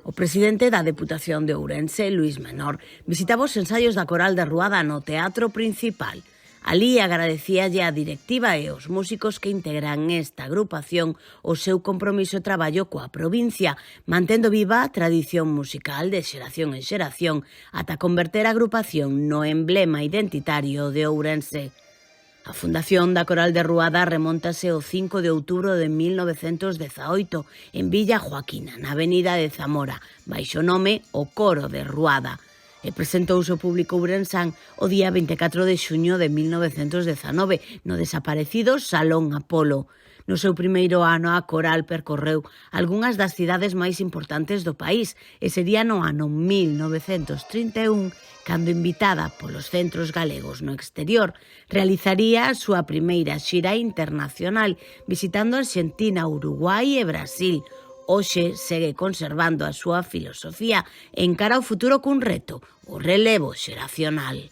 O presidente da Deputación de Ourense, Luís Menor, visitaba os ensaios da Coral de Ruada no Teatro Principal. Alí agradecíalle a directiva e os músicos que integran esta agrupación o seu compromiso e traballo coa provincia, mantendo viva a tradición musical de xeración en xeración ata converter a agrupación no emblema identitario de Ourense. A fundación da Coral de Ruada remontase o 5 de outubro de 1918 en Villa Joaquina, na avenida de Zamora, baixo nome o Coro de Ruada. E presentouse ao público ourensán o día 24 de xuño de 1919 no desaparecido Salón Apolo. No seu primeiro ano, a coral percorreu algunhas das cidades máis importantes do país e sería no ano 1931 cando, invitada polos centros galegos no exterior, realizaría a súa primeira xira internacional visitando Arxentina, Uruguai e Brasil. Hoxe segue conservando a súa filosofía e encara o futuro cun reto, o relevo xeracional.